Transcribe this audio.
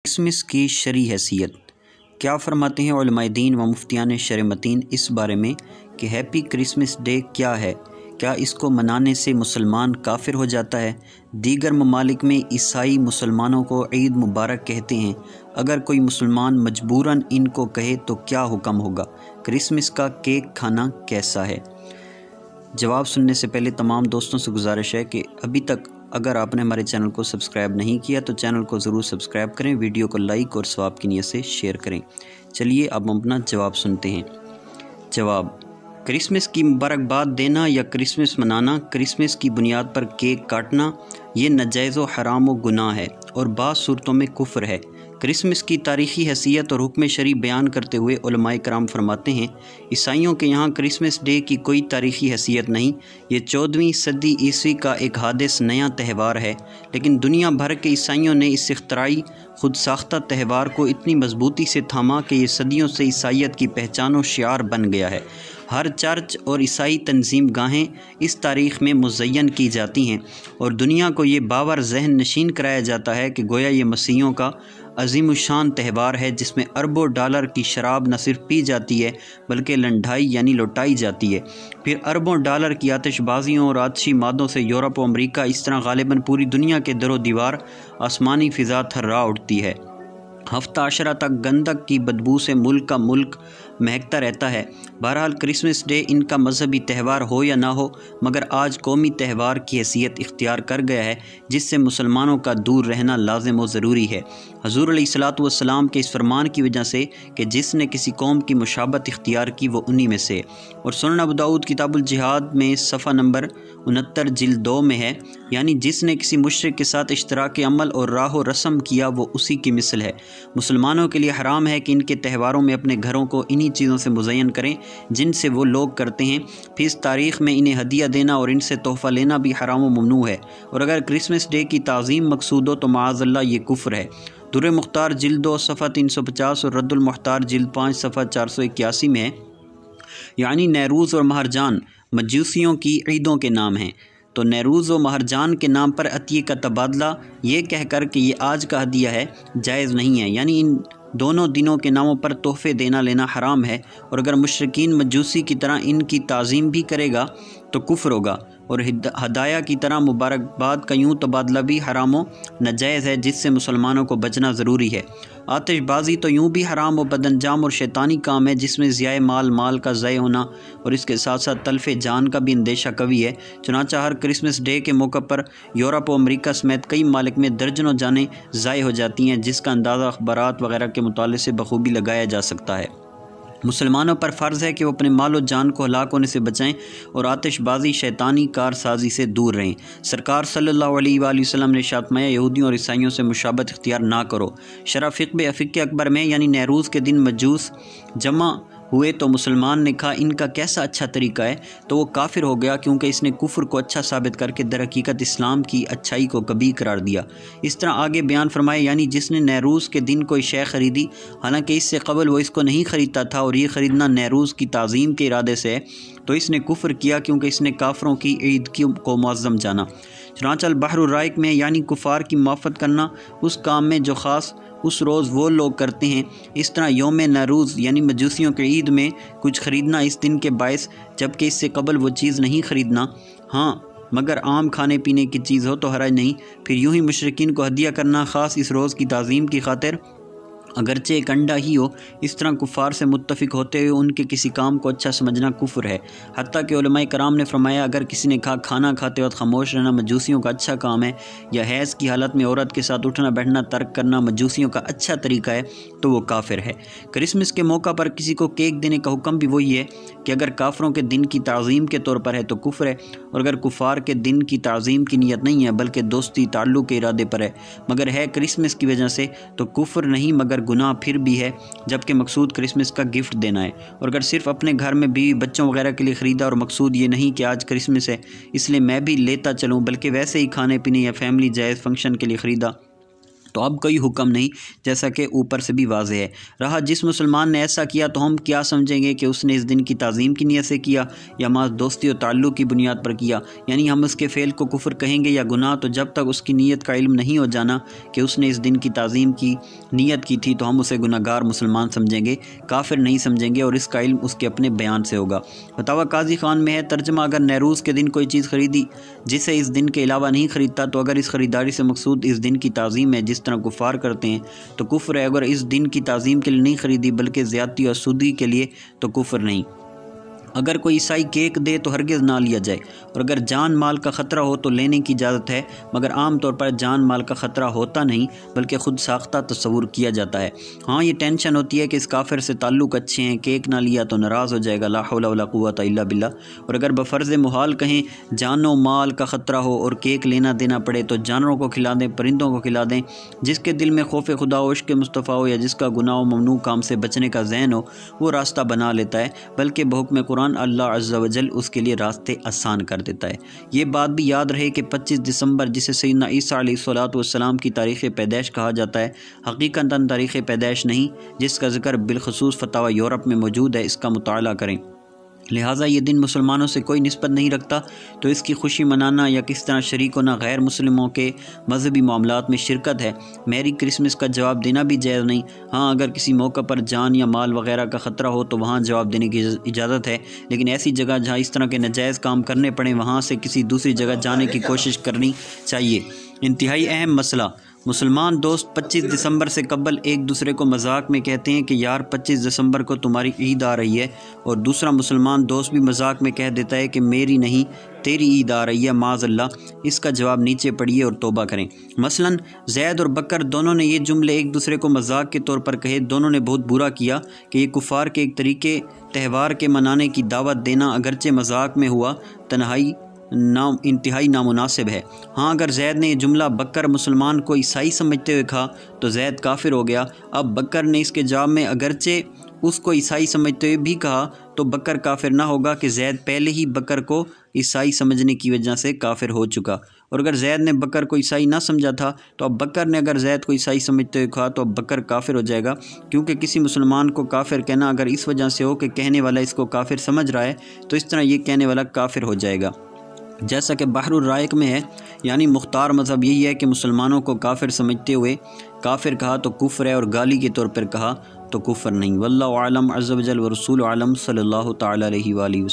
Christmas کی شرعی حیثیت کیا فرماتے ہیں علماء دین و مفتیان شرع متین اس بارے میں کہ ہیپی کرسمس ڈے کیا ہے؟ کیا اس کو منانے سے مسلمان کافر ہو جاتا ہے؟ دیگر ممالک میں عیسائی مسلمانوں کو عید مبارک کہتے ہیں، اگر کوئی مسلمان مجبوراً ان کو کہے تو کیا حکم ہوگا؟ کرسمس کا کیک کھانا کیسا ہے؟ جواب سننے سے پہلے تمام دوستوں سے گزارش ہے کہ ابھی تک اگر آپ نے ہمارے چینل کو سبسکرائب نہیں کیا تو چینل کو ضرور سبسکرائب کریں، ویڈیو کو لائک اور ثواب کی نیت سے شیئر کریں۔ چلیے اب ہم اپنا جواب سنتے ہیں۔ جواب: کرسمس کی مبارکباد دینا یا کرسمس منانا، کرسمس کی بنیاد پر کیک کاٹنا، یہ ناجائز و حرام و گناہ ہے اور بعض صورتوں میں کفر ہے۔ کرسمس کی تاریخی حیثیت اور حکم شرعی بیان کرتے ہوئے علماء کرام فرماتے ہیں، عیسائیوں کے یہاں کرسمس ڈے کی کوئی تاریخی حیثیت نہیں، یہ 14ویں صدی عیسوی کا ایک حادث نیا تہوار ہے، لیکن دنیا بھر کے عیسائیوں نے اس اختراعی خود ساختہ تہوار کو اتنی مضبوطی سے تھاما کہ یہ صدیوں سے عیسائیت کی پہچان و شعار بن گیا ہے۔ ہر چرچ اور عیسائی تنظیم گاہیں اس تاریخ میں مزین کی جاتی ہیں اور دنیا کو یہ باور ذہن نشین کرایا جاتا ہے کہ گویا یہ مسیحیوں کا عظیم الشان تہوار ہے جس میں اربوں ڈالر کی شراب نہ صرف پی جاتی ہے بلکہ لنڈھائی یعنی لوٹائی جاتی ہے، پھر اربوں ڈالر کی آتش بازیوں اور آتشی مادوں سے یورپ و امریکہ اس طرح غالباً پوری دنیا کے در و دیوار آسمانی فضا تھرا اٹھتی ہے۔ ہفتہ عشرہ تک گندک کی بدبو سے ملک کا ملک مہکتا رہتا ہے۔ بہرحال کرسمس ڈے ان کا مذہبی تہوار ہو یا نہ ہو مگر آج قومی تہوار کی حیثیت اختیار کر گیا ہے جس سے مسلمانوں کا دور رہنا لازم و ضروری ہے۔ حضور علیہ الصلوۃ والسلام کے اس فرمان کی وجہ سے کہ جس نے کسی قوم کی مشابہت اختیار کی وہ انہی میں سے، اور سنن ابو داؤد کتاب الجہاد میں صفحہ نمبر 69 جلد 2 میں ہے، یعنی جس نے کسی مشرک کے ساتھ اشتراک عمل اور راہ و رسم کیا وہ اسی کی مثل ہے۔ مسلمانوں کے لیے حرام ہے کہ ان کے تہواروں میں اپنے گھروں کو انہی چیزوں سے مزین کریں جن سے وہ لوگ کرتے ہیں، پھر اس تاریخ میں انہیں ہدیہ دینا اور ان سے تحفہ لینا بھی حرام و ممنوع ہے، اور اگر کرسمس ڈے کی تعظیم مقصود ہو تو معاذ اللہ یہ کفر ہے۔ در مختار جلد 2 صفحہ 350 اور رد المحتار جلد 5 صفحہ 481 میں ہے، یعنی نیروز اور مہرجان مجوسیوں کی عیدوں کے نام ہیں، تو نیروز و مہرجان کے نام پر عطیے کا تبادلہ یہ کہہ کر کہ یہ آج کا ہدیہ ہے جائز نہیں ہے، یعنی ان دونوں دنوں کے ناموں پر تحفے دینا لینا حرام ہے، اور اگر مشرکین مجوسی کی طرح ان کی تعظیم بھی کرے گا تو کفر ہوگا، اور ہدایہ کی طرح مبارکباد کا یوں تبادلہ بھی حرام و ناجائز ہے جس سے مسلمانوں کو بچنا ضروری ہے۔ آتش بازی تو یوں بھی حرام و بدانجام اور شیطانی کام ہے جس میں ضیاء مال کا ضائع ہونا اور اس کے ساتھ ساتھ تلف جان کا بھی اندیشہ قوی ہے۔ چنانچہ ہر کرسمس ڈے کے موقع پر یورپ و امریکہ سمیت کئی ممالک میں درجنوں جانیں ضائع ہو جاتی ہیں جس کا اندازہ اخبارات وغیرہ کے مطالعے سے بخوبی لگایا جا سکتا ہے۔ مسلمانوں پر فرض ہے کہ وہ اپنے مال و جان کو ہلاک ہونے سے بچائیں اور آتش بازی شیطانی کار سازی سے دور رہیں۔ سرکار صلی اللہ علیہ وآلہ وسلم نے ارشاد فرمایا، یہودیوں اور عیسائیوں سے مشابہت اختیار نہ کرو۔ شرح فقہ اکبر میں یعنی نیروز کے دن مجوس جمع ہوئے تو مسلمان نے کہا ان کا کیسا اچھا طریقہ ہے، تو وہ کافر ہو گیا کیونکہ اس نے کفر کو اچھا ثابت کر کے در حقیقت اسلام کی اچھائی کو کبھی قرار دیا۔ اس طرح آگے بیان فرمائے، یعنی جس نے نیروز کے دن کوئی شے خریدی حالانکہ اس سے قبل وہ اس کو نہیں خریدتا تھا اور یہ خریدنا نیروز کی تعظیم کے ارادے سے ہے تو اس نے کفر کیا کیونکہ اس نے کافروں کی عید کو معظم جانا۔ چنانچہ البحر الرائق میں یعنی کفار کی موافقت کرنا اس کام میں جو خاص اس روز وہ لوگ کرتے ہیں، اس طرح یوم نیروز یعنی مجوسیوں کے عید میں کچھ خریدنا اس دن کے باعث جبکہ اس سے قبل وہ چیز نہیں خریدنا، ہاں مگر عام کھانے پینے کی چیز ہو تو حرج نہیں، پھر یوں ہی مشرکین کو ہدیہ کرنا خاص اس روز کی تعظیم کی خاطر اگرچہ ایک انڈا ہی ہو، اس طرح کفار سے متفق ہوتے ہوئے ان کے کسی کام کو اچھا سمجھنا کفر ہے۔ حتیٰ کہ علماء کرام نے فرمایا اگر کسی نے کہا کھانا کھاتے وقت خاموش رہنا مجوسیوں کا اچھا کام ہے، یا حیض کی حالت میں عورت کے ساتھ اٹھنا بیٹھنا ترک کرنا مجوسیوں کا اچھا طریقہ ہے تو وہ کافر ہے۔ کرسمس کے موقع پر کسی کو کیک دینے کا حکم بھی وہی ہے کہ اگر کافروں کے دن کی تعظیم کے طور پر ہے تو کفر ہے، اور اگر کفار کے دن کی تعظیم کی نیت نہیں ہے بلکہ دوستی تعلق کے ارادے پر ہے مگر ہے کرسمس کی وجہ سے تو کفر نہیں مگر گناہ پھر بھی ہے، جبکہ مقصود کرسمس کا گفٹ دینا ہے، اور اگر صرف اپنے گھر میں بیوی بچوں وغیرہ کے لیے خریدا اور مقصود یہ نہیں کہ آج کرسمس ہے اس لیے میں بھی لیتا چلوں بلکہ ویسے ہی کھانے پینے یا فیملی جائز فنکشن کے لیے خریدا تو اب کوئی حکم نہیں، جیسا کہ اوپر سے بھی واضح ہے۔ رہا جس مسلمان نے ایسا کیا تو ہم کیا سمجھیں گے کہ اس نے اس دن کی تعظیم کی نیت سے کیا یا محض دوستی و تعلق کی بنیاد پر کیا، یعنی ہم اس کے فعل کو کفر کہیں گے یا گناہ، تو جب تک اس کی نیت کا علم نہیں ہو جانا کہ اس نے اس دن کی تعظیم کی نیت کی تھی تو ہم اسے گناہ گار مسلمان سمجھیں گے، کافر نہیں سمجھیں گے، اور اس کا علم اس کے اپنے بیان سے ہوگا۔ فتاویٰ قاضی خان میں ہے ترجمہ: اگر نیروز کے دن کوئی چیز خریدی جسے اس دن کے علاوہ نہیں خریدتا تو اگر اس خریداری سے مقصود اس دن کی تعظیم ہے جس طرح کفار کرتے ہیں تو کفر ہے، اگر اس دن کی تعظیم کے لیے نہیں خریدی بلکہ زیادتی اور سودی کے لیے تو کفر نہیں۔ اگر کوئی عیسائی کیک دے تو ہرگز نہ لیا جائے، اور اگر جان مال کا خطرہ ہو تو لینے کی اجازت ہے، مگر عام طور پر جان مال کا خطرہ ہوتا نہیں بلکہ خود ساختہ تصور کیا جاتا ہے۔ ہاں یہ ٹینشن ہوتی ہے کہ اس کافر سے تعلق اچھے ہیں، کیک نہ لیا تو ناراض ہو جائے گا، لا حول ولا قوت الا باللہ۔ اور اگر بفرض محال کہیں جان و مال کا خطرہ ہو اور کیک لینا دینا پڑے تو جانوروں کو کھلا دیں، پرندوں کو کھلا دیں۔ جس کے دل میں خوف خدا و عشق مصطفیٰ ہو یا جس کا گناہ و ممنوع کام سے بچنے کا ذہن ہو وہ راستہ بنا لیتا ہے، بلکہ بحکم قرآن اللہ عز و جل اس کے لیے راستے آسان کر دیتا ہے۔ یہ بات بھی یاد رہے کہ 25 دسمبر جسے سیدنا عیسیٰ علیہ السلام کی تاریخ پیدائش کہا جاتا ہے، حقیقتاً تاریخ پیدائش نہیں، جس کا ذکر بالخصوص فتاویٰ یورپ میں موجود ہے، اس کا مطالعہ کریں۔ لہٰذا یہ دن مسلمانوں سے کوئی نسبت نہیں رکھتا، تو اس کی خوشی منانا یا کس طرح شریک ہونا غیر مسلموں کے مذہبی معاملات میں شرکت ہے۔ میری کرسمس کا جواب دینا بھی جائز نہیں۔ ہاں اگر کسی موقع پر جان یا مال وغیرہ کا خطرہ ہو تو وہاں جواب دینے کی اجازت ہے، لیکن ایسی جگہ جہاں اس طرح کے ناجائز کام کرنے پڑیں وہاں سے کسی دوسری جگہ جانے کی کوشش کرنی چاہیے۔ انتہائی اہم مسئلہ: مسلمان دوست 25 دسمبر سے قبل ایک دوسرے کو مذاق میں کہتے ہیں کہ یار 25 دسمبر کو تمہاری عید آ رہی ہے، اور دوسرا مسلمان دوست بھی مذاق میں کہہ دیتا ہے کہ میری نہیں تیری عید آ رہی ہے، معاذ اللہ۔ اس کا جواب نیچے پڑھیے اور توبہ کریں۔ مثلاً زید اور بکر دونوں نے یہ جملے ایک دوسرے کو مذاق کے طور پر کہے، دونوں نے بہت برا کیا کہ یہ کفار کے ایک طریقے تہوار کے منانے کی دعوت دینا اگرچہ مذاق میں ہوا انتہائی نامناسب ہے۔ ہاں اگر زید نے یہ جملہ بکر مسلمان کو عیسائی سمجھتے ہوئے کہا تو زید کافر ہو گیا۔ اب بکر نے اس کے جواب میں اگرچہ اس کو عیسائی سمجھتے ہوئے بھی کہا تو بکر کافر نہ ہوگا کہ زید پہلے ہی بکر کو عیسائی سمجھنے کی وجہ سے کافر ہو چکا، اور اگر زید نے بکر کو عیسائی نہ سمجھا تھا تو اب بکر نے اگر زید کو عیسائی سمجھتے ہوئے کہا تو اب بکر کافر ہو جائے گا، کیونکہ کسی مسلمان کو کافر کہنا اگر اس وجہ سے ہو کہ کہنے والا اس کو کافر سمجھ رہا ہے تو اس طرح یہ کہنے والا کافر ہو جائے گا، جیسا کہ بحر الرائق میں ہے۔ یعنی مختار مذہب یہی ہے کہ مسلمانوں کو کافر سمجھتے ہوئے کافر کہا تو کفر ہے، اور گالی کے طور پر کہا تو کفر نہیں۔ واللہ اعلم عز و جل ورسول عالم صلی اللہ تعالی علیہ وآلہ وسلم۔